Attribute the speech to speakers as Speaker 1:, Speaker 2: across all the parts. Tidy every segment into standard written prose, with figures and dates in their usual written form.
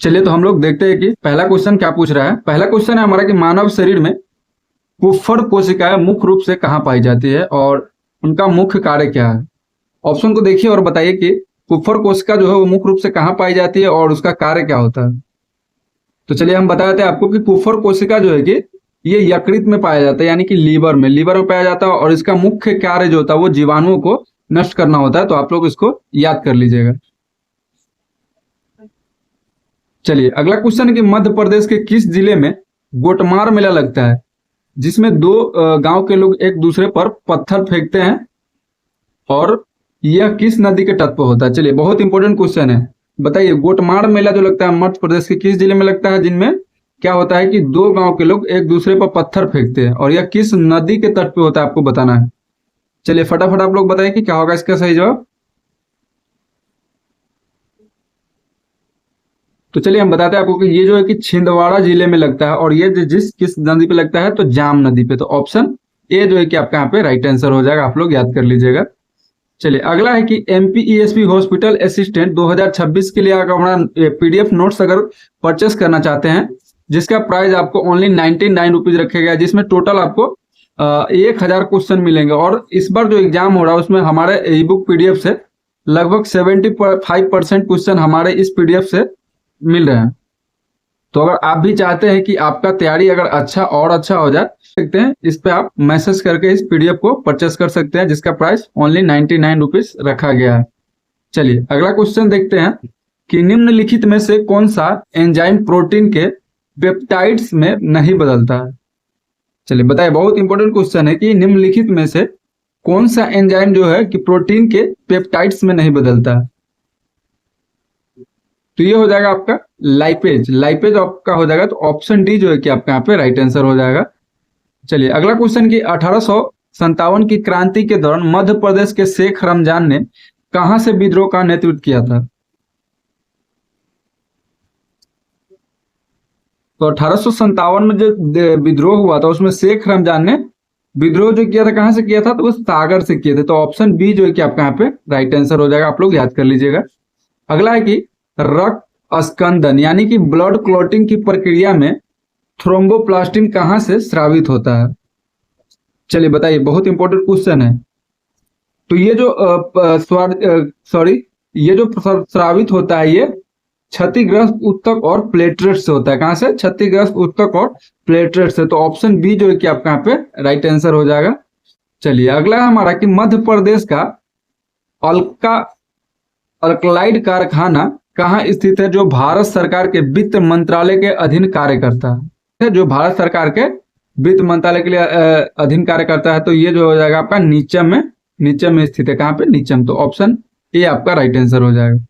Speaker 1: चलिए तो हम लोग देखते हैं कि पहला क्वेश्चन क्या पूछ रहा है। पहला क्वेश्चन है हमारा कि मानव शरीर में कुफर कोशिकाएं मुख्य रूप से कहाँ पाई जाती है और उनका मुख्य कार्य क्या है। ऑप्शन को देखिए और बताइए कि कुफर कोशिका जो है वो मुख्य रूप से कहाँ पाई जाती है और उसका कार्य क्या होता है। तो चलिए हम बता देते हैं आपको कि कुफर कोशिका जो है कि ये यकृत में पाया जाता है, यानी कि लीवर में पाया जाता है और इसका मुख्य कार्य जो होता है वो जीवाणुओं को नष्ट करना होता है। तो आप लोग इसको याद कर लीजिएगा। चलिए अगला क्वेश्चन है कि मध्य प्रदेश के किस जिले में गोटमार मेला लगता है, जिसमें दो गांव के लोग एक दूसरे पर पत्थर फेंकते हैं और यह किस नदी के तट पर होता है। चलिए बहुत इंपॉर्टेंट क्वेश्चन है, बताइए गोटमार मेला जो लगता है मध्य प्रदेश के किस जिले में लगता है, जिनमें क्या होता है कि दो गांव के लोग एक दूसरे पर पत्थर फेंकते हैं और यह किस नदी के तट पे होता है, आपको बताना है। चलिए फटाफट आप लोग बताइए कि क्या होगा इसका सही जवाब। तो चलिए हम बताते हैं आपको कि ये जो है कि छिंदवाड़ा जिले में लगता है और ये किस नदी पे लगता है, तो जाम नदी पे। तो ऑप्शन ए जो है कि आपका यहाँ पे राइट आंसर हो जाएगा, आप लोग याद कर लीजिएगा। चलिए अगला है कि एमपीईएसपी हॉस्पिटल असिस्टेंट 2026 के लिए अगर हमारा पीडीएफ नोट्स अगर परचेस करना चाहते हैं, जिसका प्राइस आपको ओनली 99 रुपीज रखा गया है, जिसमें टोटल आपको 1000 क्वेश्चन मिलेंगे। और इस बार जो एग्जाम हो रहा है उसमें हमारे ई बुक पीडीएफ से लगभग 75% क्वेश्चन हमारे इस पीडीएफ से मिल रहे हैं। तो अगर आप भी चाहते हैं कि आपका तैयारी अगर अच्छा हो जाए, सकते हैं इस पे आप मैसेज करके इस पीडीएफ को परचेस कर सकते हैं, जिसका प्राइस ओनली 99 रुपीज रखा गया है। चलिए अगला क्वेश्चन देखते हैं कि निम्नलिखित में से कौन सा एंजाइम प्रोटीन के पेप्टाइड्स में नहीं बदलता है। चलिए बताइए, बहुत इंपॉर्टेंट क्वेश्चन है कि निम्नलिखित में से कौन सा एंजाइम जो है कि प्रोटीन के पेप्टाइड्स में नहीं बदलता है। तो ये हो जाएगा आपका लाइपेज आपका हो जाएगा। तो ऑप्शन डी जो है कि आपका यहाँ पे राइट आंसर हो जाएगा। चलिए अगला क्वेश्चन की 1857 की क्रांति के दौरान मध्य प्रदेश के शेख रमजान ने कहां से विद्रोह का नेतृत्व किया था। तो 1857 में जो विद्रोह हुआ था उसमें शेख रमजान ने विद्रोह जो किया था कहां से किया था, तो वो सागर से किए थे। तो ऑप्शन बी जो है कि आपका यहाँ पे राइट आंसर हो जाएगा, आप लोग याद कर लीजिएगा। अगला है कि रक्त अस्कंदन यानी कि ब्लड क्लॉटिंग की प्रक्रिया में थ्रोम्बोप्लास्टिन कहां से स्रावित होता है। चलिए बताइए, बहुत इंपॉर्टेंट क्वेश्चन है। तो ये जो ये जो स्रावित होता है ये क्षतिग्रस्त ऊतक और प्लेटलेट से होता है। कहां से? क्षतिग्रस्त ऊतक और प्लेटलेट से। तो ऑप्शन बी जो है कि आपका यहाँ पे राइट आंसर हो जाएगा। चलिए अगला है हमारा कि मध्य प्रदेश का अल्कलाइड कारखाना कहाँ स्थित है, जो भारत सरकार के वित्त मंत्रालय के अधीन कार्य करता है, जो भारत सरकार के वित्त मंत्रालय के लिए अधीन कार्य करता है। तो ये जो हो जाएगा आपका नीचम में स्थित है। कहाँ पे? नीचम। तो ऑप्शन ए आपका राइट आंसर हो जाएगा।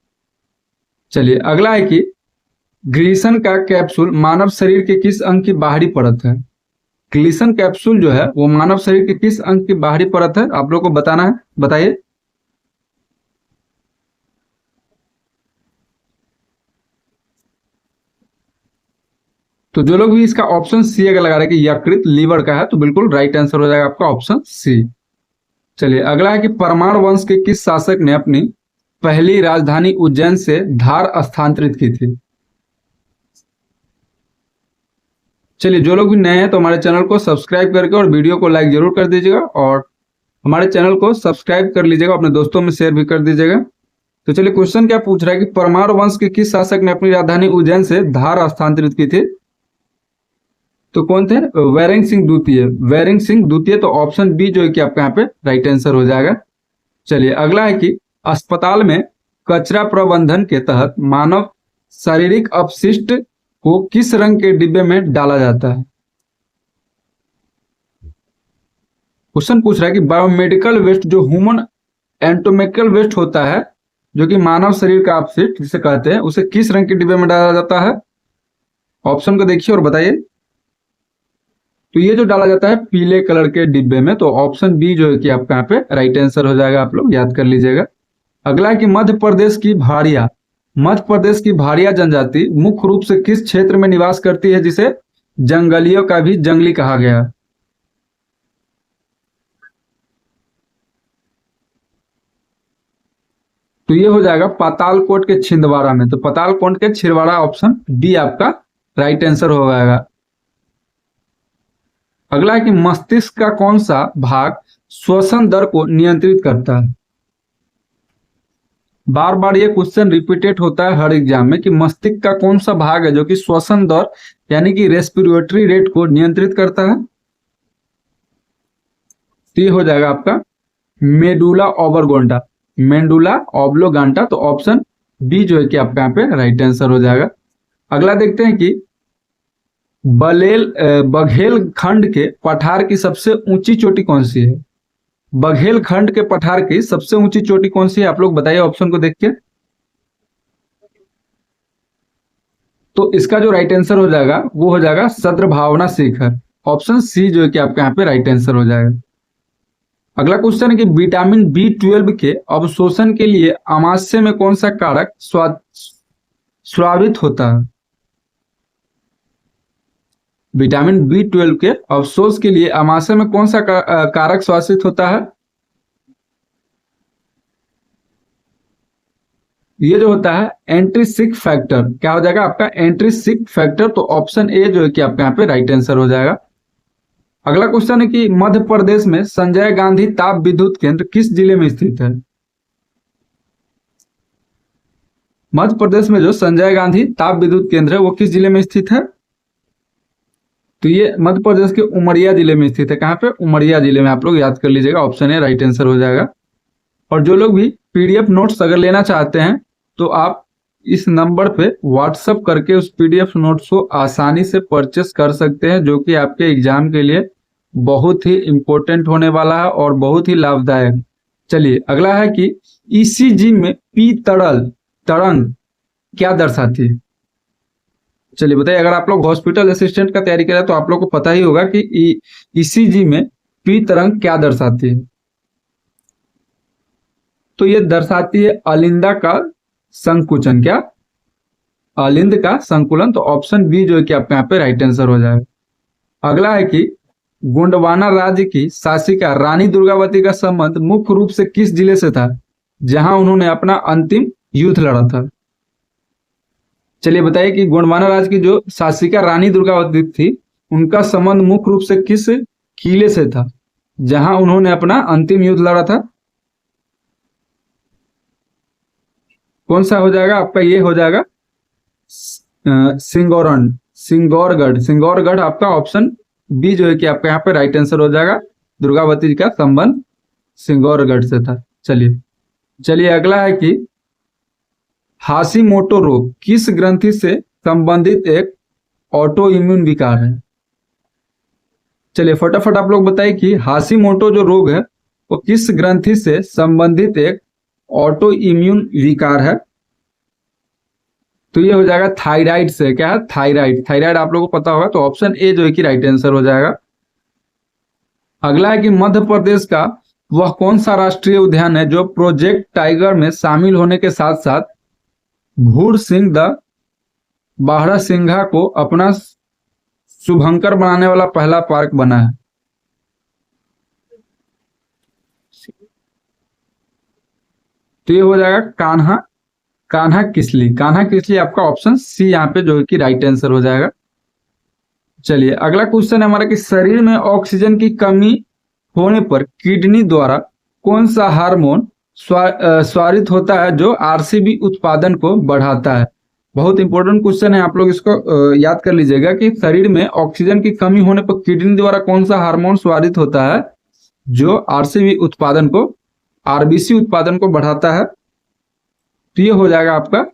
Speaker 1: चलिए अगला है कि ग्लीसन का कैप्सूल मानव शरीर के किस अंग की बाहरी परत है। ग्लीसन कैप्सूल जो है वो मानव शरीर के किस अंग की बाहरी परत है, आप लोग को बताना है, बताइए। तो जो लोग भी इसका ऑप्शन सी अगर लगा रहे हैं कि यकृत लीवर का है, तो बिल्कुल राइट आंसर हो जाएगा आपका ऑप्शन सी। चलिए अगला है कि परमार वंश के किस शासक ने अपनी पहली राजधानी उज्जैन से धार स्थानांतरित की थी। चलिए जो लोग भी नए हैं तो हमारे चैनल को सब्सक्राइब करके और वीडियो को लाइक जरूर कर दीजिएगा और हमारे चैनल को सब्सक्राइब कर लीजिएगा, अपने दोस्तों में शेयर भी कर दीजिएगा। तो चलिए क्वेश्चन क्या पूछ रहा है कि परमार वंश के किस शासक ने अपनी राजधानी उज्जैन से धार स्थानांतरित की थी। तो कौन थे? वैरिंग सिंह द्वितीय। तो ऑप्शन बी जो है कि आपका यहाँ पे राइट आंसर हो जाएगा। चलिए अगला है कि अस्पताल में कचरा प्रबंधन के तहत मानव शारीरिक अपशिष्ट को किस रंग के डिब्बे में डाला जाता है। क्वेश्चन पूछ रहा है कि बायोमेडिकल वेस्ट जो ह्यूमन एंटोमेकल वेस्ट होता है, जो कि मानव शरीर का अपशिष्ट जिसे कहते हैं, उसे किस रंग के डिब्बे में डाला जाता है। ऑप्शन को देखिए और बताइए। तो ये जो डाला जाता है पीले कलर के डिब्बे में। तो ऑप्शन बी जो है कि आपका यहाँ पे राइट आंसर हो जाएगा, आप लोग याद कर लीजिएगा। अगला है कि मध्य प्रदेश की भारिया जनजाति मुख्य रूप से किस क्षेत्र में निवास करती है, जिसे जंगलियों का भी जंगली कहा गया। तो ये हो जाएगा पातालकोट के छिंदवाड़ा में। तो पातालकोट के छिंदवाड़ा ऑप्शन डी आपका राइट आंसर हो जाएगा। अगला है कि मस्तिष्क का कौन सा भाग श्वसन दर को नियंत्रित करता है। बार बार ये क्वेश्चन रिपीटेड होता है हर एग्जाम में कि मस्तिष्क का कौन सा भाग है जो कि श्वसन दर यानी कि रेस्पिरेटरी रेट को नियंत्रित करता है। तो ये हो जाएगा आपका मेडुला ओब्लांगा, मेडुला ओब्लांगा। तो ऑप्शन बी जो है कि आपका यहाँ पे राइट आंसर हो जाएगा। अगला देखते हैं कि बघेलखंड के पठार की सबसे ऊंची चोटी कौन सी है। बघेलखंड के पठार की सबसे ऊंची चोटी कौन सी है, आप लोग बताइए ऑप्शन को देख के। तो इसका जो राइट आंसर हो जाएगा वो हो जाएगा सद्भावना शिखर। ऑप्शन सी जो है कि आपके यहाँ पे राइट आंसर हो जाएगा। अगला क्वेश्चन है कि विटामिन B12 के अवशोषण के लिए आमाशय में कौन सा कारक स्रावित होता है। विटामिन B12 के अवशोष के लिए आमाशय में कौन सा कारक श्वासित होता है। ये जो होता है एंट्रिसिक फैक्टर। क्या हो जाएगा आपका एंट्रिसिक फैक्टर। तो ऑप्शन ए जो है कि आपके यहाँ पे राइट आंसर हो जाएगा। अगला क्वेश्चन है कि मध्य प्रदेश में संजय गांधी ताप विद्युत केंद्र किस जिले में स्थित है। मध्य प्रदेश में जो संजय गांधी ताप विद्युत केंद्र है वो किस जिले में स्थित है। तो ये मध्य प्रदेश के उमरिया जिले में स्थित है। कहाँ पे, उमरिया जिले में। आप लोग याद कर लीजिएगा, ऑप्शन ए राइट आंसर हो जाएगा। और जो लोग भी पीडीएफ नोट्स अगर लेना चाहते हैं तो आप इस नंबर पे व्हाट्सअप करके उस पीडीएफ नोट्स को आसानी से परचेस कर सकते हैं, जो कि आपके एग्जाम के लिए बहुत ही इंपॉर्टेंट होने वाला है और बहुत ही लाभदायक। चलिए अगला है कि ईसीजी में पी तरंग क्या दर्शाती है। चलिए बताइए, अगर आप लोग हॉस्पिटल असिस्टेंट का तैयारी करें तो आप लोग को पता ही होगा कि ईसीजी में पी तरंग क्या दर्शाती है। तो ये दर्शाती है अलिंदा का संकुचन। क्या, अलिंद का संकुलन। तो ऑप्शन बी जो है कि आपके यहाँ पे राइट आंसर हो जाएगा। अगला है कि गोंडवाना राज्य की शासिका रानी दुर्गावती का संबंध मुख्य रूप से किस जिले से था जहां उन्होंने अपना अंतिम युद्ध लड़ा था। चलिए बताइए कि गोंडवाना राज्य की जो शासिका रानी दुर्गावती थी उनका संबंध मुख्य रूप से किस किले से था जहां उन्होंने अपना अंतिम युद्ध लड़ा था। कौन सा हो जाएगा आपका, ये हो जाएगा सिंगौरगढ़ आपका ऑप्शन बी जो है कि आपका यहाँ पे राइट आंसर हो जाएगा। दुर्गावती जी का संबंध सिंगौरगढ़ से था। चलिए अगला है कि हाशिमोटो रोग किस ग्रंथि से संबंधित एक ऑटो इम्यून विकार है। चलिए फटाफट आप लोग बताइए कि हाशिमोटो जो रोग है वो किस ग्रंथि से संबंधित एक ऑटो इम्यून विकार है। तो ये हो जाएगा थायराइड से। क्या है, थायराइड आप लोगों को पता होगा। तो ऑप्शन ए जो है कि राइट आंसर हो जाएगा। अगला है कि मध्य प्रदेश का वह कौन सा राष्ट्रीय उद्यान है जो प्रोजेक्ट टाइगर में शामिल होने के साथ साथ भूर सिंह द बारहसिंघा को अपना शुभंकर बनाने वाला पहला पार्क बना है। तो ये हो जाएगा कान्हा किसली आपका ऑप्शन सी यहाँ पे जो है कि राइट आंसर हो जाएगा। चलिए अगला क्वेश्चन है हमारा कि शरीर में ऑक्सीजन की कमी होने पर किडनी द्वारा कौन सा हार्मोन स्वारित होता है जो आरसीबी उत्पादन को बढ़ाता है। बहुत इंपॉर्टेंट क्वेश्चन है, आप लोग इसको याद कर लीजिएगा कि शरीर में ऑक्सीजन की कमी होने पर किडनी द्वारा कौन सा हार्मोन स्वारित होता है जो आरसीबी उत्पादन को, आरबीसी उत्पादन को बढ़ाता है। तो ये हो जाएगा आपका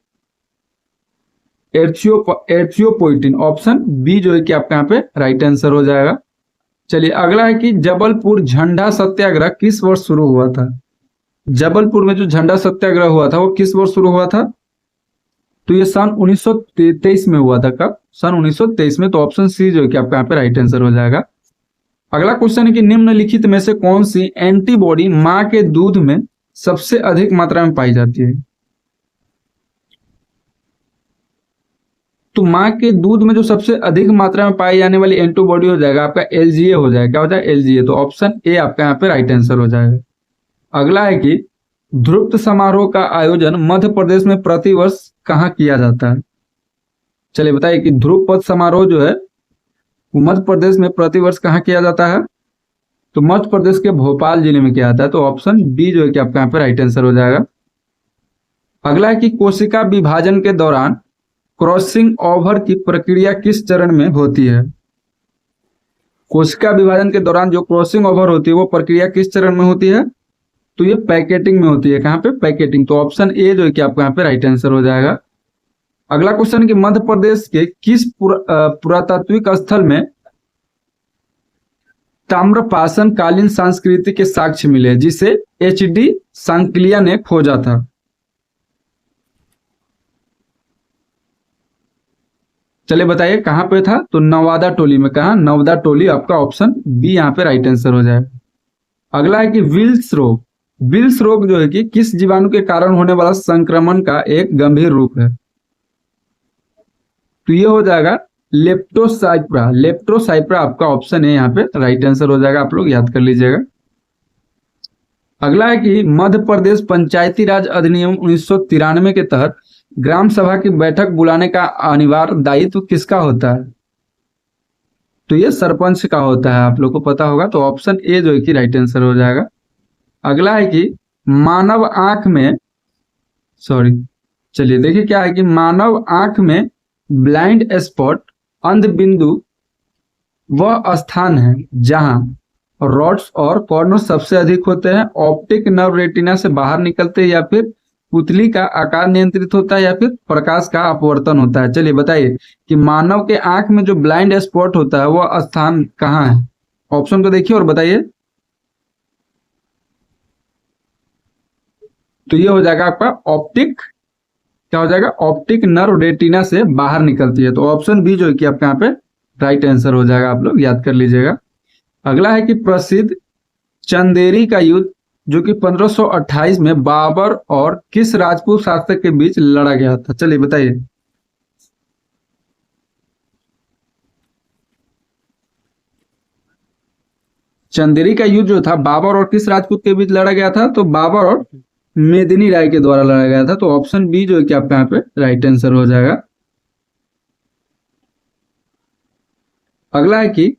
Speaker 1: एर्थियोपोइटिन। ऑप्शन बी जो है कि आपका यहाँ पे राइट आंसर हो जाएगा। चलिए अगला है कि जबलपुर झंडा सत्याग्रह किस वर्ष शुरू हुआ था। जबलपुर में जो झंडा सत्याग्रह हुआ था वो किस वर्ष शुरू हुआ था। तो ये सन 1923 में हुआ था। कब, सन 1923 में। तो ऑप्शन सी जो है कि आपका यहाँ पे राइट आंसर हो जाएगा। अगला क्वेश्चन है कि निम्नलिखित में से कौन सी एंटीबॉडी मां के दूध में सबसे अधिक मात्रा में पाई जाती है। तो मां के दूध में जो सबसे अधिक मात्रा में पाई जाने वाली एंटीबॉडी हो जाएगा आपका एलजीए हो जाएगा। क्या हो जाएगा, एलजीए। तो ऑप्शन ए आपका यहाँ पे राइट आंसर हो जाएगा। अगला है कि ध्रुव समारोह का आयोजन मध्य प्रदेश में प्रतिवर्ष कहाँ किया जाता है? चलिए बताइए कि ध्रुव समारोह जो है वो मध्य प्रदेश में प्रतिवर्ष कहाँ किया जाता है? तो मध्य प्रदेश के भोपाल जिले में किया जाता है। तो ऑप्शन बी जो है कि आपका यहाँ पे राइट आंसर हो जाएगा। अगला है कि कोशिका विभाजन के दौरान क्रॉसिंग ओवर की प्रक्रिया किस चरण में होती है? कोशिका विभाजन के दौरान जो क्रॉसिंग ओवर होती है वो प्रक्रिया किस चरण में होती है? तो ये पैकेटिंग में होती है। कहाँ पे? पैकेटिंग। तो ऑप्शन ए जो है कि आपको यहाँ पे राइट आंसर हो जाएगा। अगला क्वेश्चन कि मध्य प्रदेश के किस पुरातात्विक स्थल में ताम्रपाषाण कालीन संस्कृति के साक्ष्य मिले जिसे एच.डी. सांकलिया ने खोजा था? चलिए बताइए कहां पे था? तो नवादा टोली में। कहा? नवादा टोली। आपका ऑप्शन बी यहाँ पे राइट आंसर हो जाए। अगला है कि विल्स रोग। विल्स रोग जो है कि किस जीवाणु के कारण होने वाला संक्रमण का एक गंभीर रूप है? तो ये हो जाएगा लेप्टोसाइप्रा। लेप्टोसाइप्रा आपका ऑप्शन है यहाँ पे राइट आंसर हो जाएगा। आप लोग याद कर लीजिएगा। अगला है कि मध्य प्रदेश पंचायती राज अधिनियम 1993 के तहत ग्राम सभा की बैठक बुलाने का अनिवार्य दायित्व किसका होता है? तो ये सरपंच का होता है। आप लोग को पता होगा। तो ऑप्शन ए जो है कि राइट आंसर हो जाएगा। अगला है कि मानव आंख में चलिए देखिए क्या है कि मानव आंख में ब्लाइंड स्पॉट अंध बिंदु वह स्थान है जहां रॉड्स और कॉर्नर सबसे अधिक होते हैं, ऑप्टिक नर्व रेटिना से बाहर निकलते हैं, या फिर पुतली का आकार नियंत्रित होता है, या फिर प्रकाश का अपवर्तन होता है। चलिए बताइए कि मानव के आंख में जो ब्लाइंड स्पॉट होता है वह स्थान कहाँ है? ऑप्शन को देखिए और बताइए। तो ये हो जाएगा आपका ऑप्टिक, क्या हो जाएगा? ऑप्टिक नर्व रेटिना से बाहर निकलती है। तो ऑप्शन बी जो है कि आपका यहाँ पे राइट आंसर हो जाएगा। आप लोग याद कर लीजिएगा। अगला है कि प्रसिद्ध चंदेरी का युद्ध जो कि 1528 में बाबर और किस राजपूत शासक के बीच लड़ा गया था? चलिए बताइए। चंदेरी का युद्ध जो था बाबर और किस राजपूत के बीच लड़ा गया था? तो बाबर और मेदिनी राय के द्वारा लड़ा गया था। तो ऑप्शन बी जो है कि आपका यहाँ पे राइट आंसर हो जाएगा। अगला है कि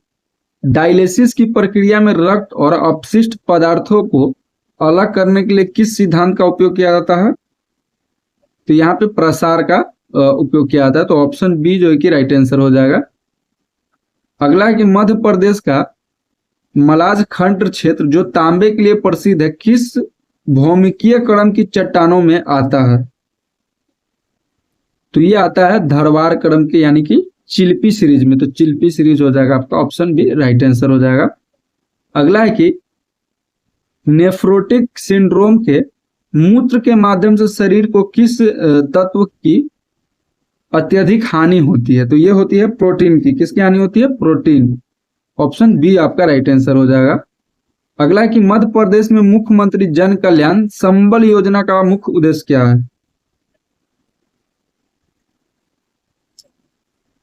Speaker 1: डायलिसिस की प्रक्रिया में रक्त और अपशिष्ट पदार्थों को अलग करने के लिए किस सिद्धांत का उपयोग किया जाता है? तो यहाँ पे प्रसार का उपयोग किया जाता है। तो ऑप्शन बी जो है कि राइट आंसर हो जाएगा। अगला है कि मध्य प्रदेश का मलाज खंड क्षेत्र जो तांबे के लिए प्रसिद्ध है किस भौमिकीय क्रम की चट्टानों में आता है? तो ये आता है धरवार क्रम के यानी कि चिल्पी सीरीज में। तो चिल्पी सीरीज हो जाएगा आपका ऑप्शन बी राइट आंसर हो जाएगा। अगला है कि नेफ्रोटिक सिंड्रोम के मूत्र के माध्यम से शरीर को किस तत्व की अत्यधिक हानि होती है? तो ये होती है प्रोटीन की। किसकी हानि होती है? प्रोटीन। ऑप्शन बी आपका राइट आंसर हो जाएगा। अगला है कि मध्य प्रदेश में मुख्यमंत्री जन कल्याण संबल योजना का मुख्य उद्देश्य क्या है?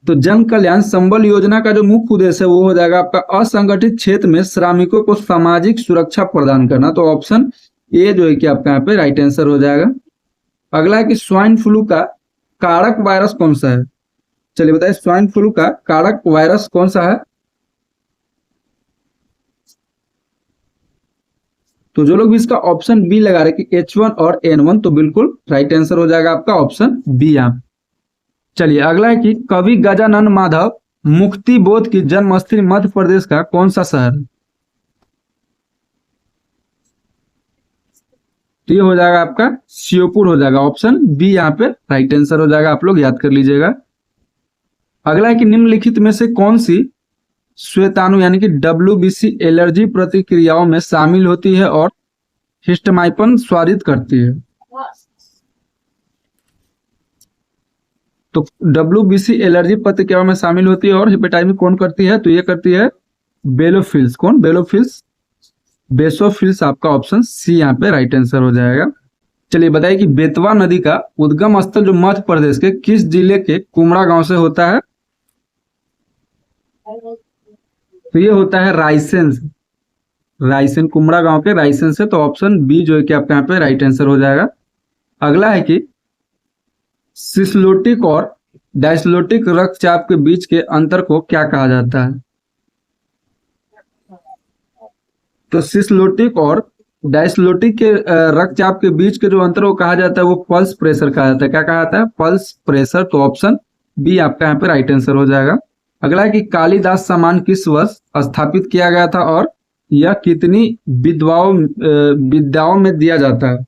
Speaker 1: तो जन कल्याण संबल योजना का जो मुख्य उद्देश्य है वो हो जाएगा आपका असंगठित क्षेत्र में श्रमिकों को सामाजिक सुरक्षा प्रदान करना। तो ऑप्शन ए जो है कि आपका यहाँ पे राइट आंसर हो जाएगा। अगला है कि स्वाइन फ्लू का कारक वायरस कौन सा है? चलिए बताइए स्वाइन फ्लू का कारक वायरस कौन सा है? तो जो लोग भी इसका ऑप्शन बी लगा रहे कि H1 और N1 तो बिल्कुल राइट आंसर हो जाएगा आपका ऑप्शन बी यहाँ। चलिए अगला है कि कवि गजानन माधव मुक्ति बोध की जन्मस्थली मध्य प्रदेश का कौन सा शहर है? तो ये हो जाएगा आपका श्योपुर हो जाएगा। ऑप्शन बी यहाँ पे राइट आंसर हो जाएगा। आप लोग याद कर लीजिएगा। अगला है कि निम्नलिखित में से कौन सी श्वेताणु यानी कि WBC एलर्जी प्रतिक्रियाओं में शामिल होती है और हिस्टामाइसिन स्वारित करती है? तो WBC एलर्जी प्रतिक्रियाओं में शामिल होती है और हेपेटाइटिस कौन करती है? तो ये करती है बेलोफिल्स। कौन? बेलोफिल्स, बेसोफिल्स। आपका ऑप्शन सी यहाँ पे राइट आंसर हो जाएगा। चलिए बताइए कि बेतवा नदी का उद्गम स्थल जो मध्य प्रदेश के किस जिले के कुमड़ा गांव से होता है? तो ये होता है रायसेन। रायसेन, कुमड़ा गांव के रायसेन से, तो ऑप्शन बी जो है कि आपका यहाँ पे राइट आंसर हो जाएगा। अगला है कि सिस्लोटिक और डायस्लोटिक रक्तचाप के बीच के अंतर को क्या कहा जाता है? तो सिस्लोटिक और डायस्लोटिक के रक्तचाप के बीच के जो अंतर को कहा जाता है वो पल्स प्रेशर कहा जाता है। क्या कहा जाता है? Pulse pressure. तो ऑप्शन बी आपका यहाँ पे राइट आंसर हो जाएगा। अगला है कि कालिदास सम्मान किस वर्ष स्थापित किया गया था और यह कितनी विद्याओं में दिया जाता है?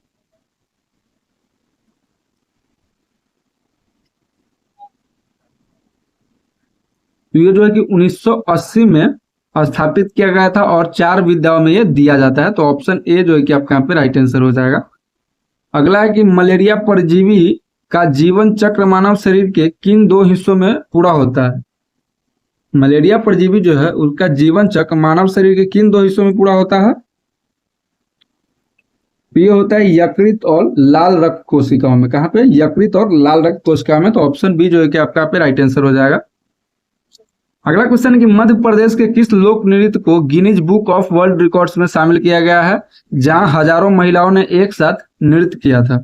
Speaker 1: तो ये जो है कि 1980 में स्थापित किया गया था और 4 विद्याओं में ये दिया जाता है। तो ऑप्शन ए जो है कि आपका यहाँ पे राइट आंसर हो जाएगा। अगला है कि मलेरिया परजीवी का जीवन चक्र मानव शरीर के किन 2 हिस्सों में पूरा होता है? मलेरिया परजीवी जो है उसका जीवन चक्र मानव शरीर के किन 2 हिस्सों में पूरा होता है? ये होता है यकृत और लाल रक्त कोशिकाओं में। कहाँ पे? यकृत और लाल रक्त कोशिकाओं में। तो ऑप्शन बी जो है कि आपका यहाँ पे राइट आंसर हो जाएगा। अगला क्वेश्चन है कि मध्य प्रदेश के किस लोक नृत्य को Guinness book of world records में शामिल किया गया है जहां हजारों महिलाओं ने एक साथ नृत्य किया था?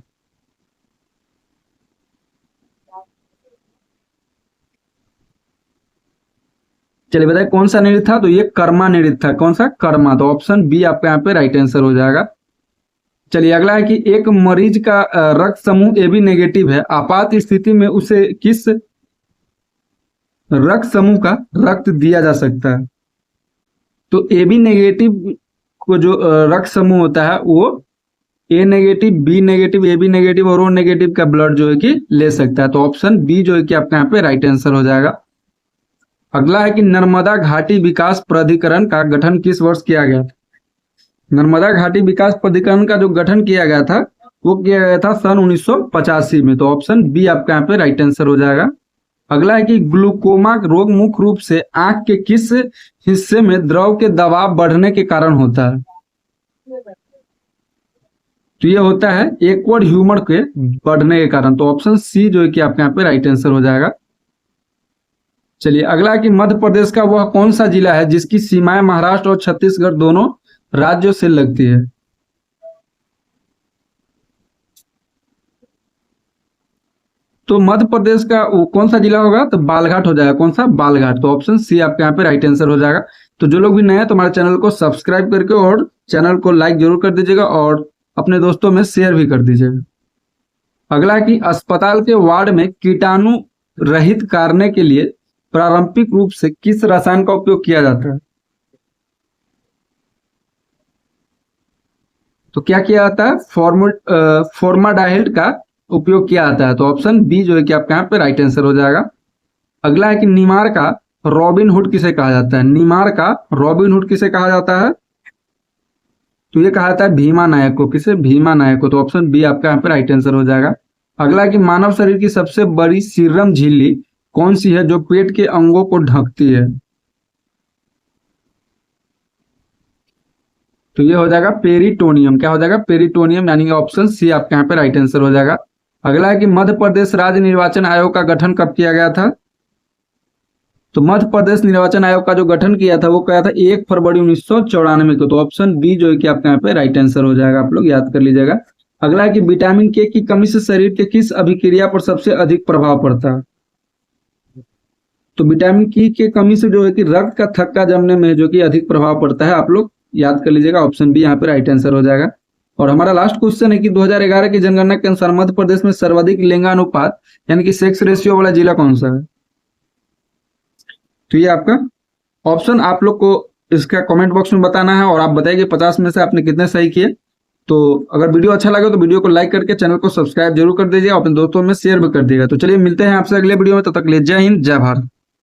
Speaker 1: चलिए बताइए कौन सा नृत्य था? तो ये कर्मा नृत्य था। कौन सा? कर्मा। तो ऑप्शन बी आपका यहाँ पे राइट आंसर हो जाएगा। चलिए अगला है कि एक मरीज का रक्त समूह ए बी नेगेटिव है, आपात स्थिति में उसे किस रक्त समूह का रक्त दिया जा सकता है? तो ए बी नेगेटिव को जो रक्त समूह होता है वो A negative, B negative, A B negative और ओ नेगेटिव का ब्लड जो है कि ले सकता है। तो ऑप्शन बी जो है कि आपका यहाँ पे राइट आंसर हो जाएगा। अगला है कि नर्मदा घाटी विकास प्राधिकरण का गठन किस वर्ष किया गया था? नर्मदा घाटी विकास प्राधिकरण का जो गठन किया गया था वो किया गया था सन 1985 में। तो ऑप्शन बी आपका यहाँ पे राइट आंसर हो जाएगा। अगला है कि ग्लूकोमा रोग मुख्य रूप से आंख के किस हिस्से में द्रव के दबाव बढ़ने के कारण होता है? तो ये होता है एक्वर्ड ह्यूमर के बढ़ने के कारण। तो ऑप्शन सी जो है कि आपके यहाँ पे राइट आंसर हो जाएगा। चलिए अगला है कि मध्य प्रदेश का वह कौन सा जिला है जिसकी सीमाएं महाराष्ट्र और छत्तीसगढ़ दोनों राज्यों से लगती है? तो मध्य प्रदेश का वो कौन सा जिला होगा? तो बालघाट हो जाएगा। कौन सा? बालघाट। तो ऑप्शन सी आपके यहाँ पे राइट आंसर हो जाएगा। तो जो लोग भी नए हैं तो हमारे चैनल को सब्सक्राइब करके और चैनल को लाइक जरूर कर दीजिएगा और अपने दोस्तों में शेयर भी कर दीजिएगा। अगला है कि अस्पताल के वार्ड में कीटाणु रहित करने के लिए पारंपरिक रूप से किस रसायन का उपयोग किया जाता है? तो क्या किया जाता है? फॉर्माडाइल्ड का उपयोग किया जाता है। तो ऑप्शन बी जो है कि आपके यहाँ पे राइट आंसर हो जाएगा। अगला है कि नीमार का रॉबिन हुड किसे कहा जाता है? नीमार का रॉबिन हुड किसे कहा जाता है? तो ये कहा जाता है भीमा नायक को। किसे? भीमा नायक को। तो ऑप्शन बी आपका यहाँ पे राइट आंसर हो जाएगा। अगला है कि मानव शरीर की सबसे बड़ी सीरम झिल्ली कौन सी है जो पेट के अंगों को ढकती है? तो ये हो जाएगा पेरिटोनियम। क्या हो जाएगा? पेरिटोनियम, यानी कि ऑप्शन सी आपके यहाँ पे राइट आंसर हो जाएगा। अगला है कि मध्य प्रदेश राज्य निर्वाचन आयोग का गठन कब किया गया था? तो मध्य प्रदेश निर्वाचन आयोग का जो गठन किया था वो किया था 1 फरवरी 1994 को। तो ऑप्शन बी जो है कि आपके यहाँ पे राइट आंसर हो जाएगा। आप लोग याद कर लीजिएगा। अगला है कि विटामिन के की कमी से शरीर के किस अभिक्रिया पर सबसे अधिक प्रभाव पड़ता है? तो विटामिन की कमी से जो है कि रक्त का थक्का जमने में जो कि अधिक प्रभाव पड़ता है। आप लोग याद कर लीजिएगा। ऑप्शन बी यहाँ पे राइट आंसर हो जाएगा। और हमारा लास्ट क्वेश्चन है कि 2011 की जनगणना के अनुसार मध्य प्रदेश में सर्वाधिक लिंगानुपात यानी कि सेक्स रेशियो वाला जिला कौन सा है? तो ये आपका ऑप्शन आप लोग को इसका कमेंट बॉक्स में बताना है और आप बताइए कि 50 में से आपने कितने सही किए। तो अगर वीडियो अच्छा लगे तो वीडियो को लाइक करके चैनल को सब्सक्राइब जरूर कर दीजिए, अपने दोस्तों में शेयर भी कर दीजिएगा। तो चलिए मिलते हैं आपसे अगले वीडियो में, तब तक के लिए जय हिंद, जय भारत।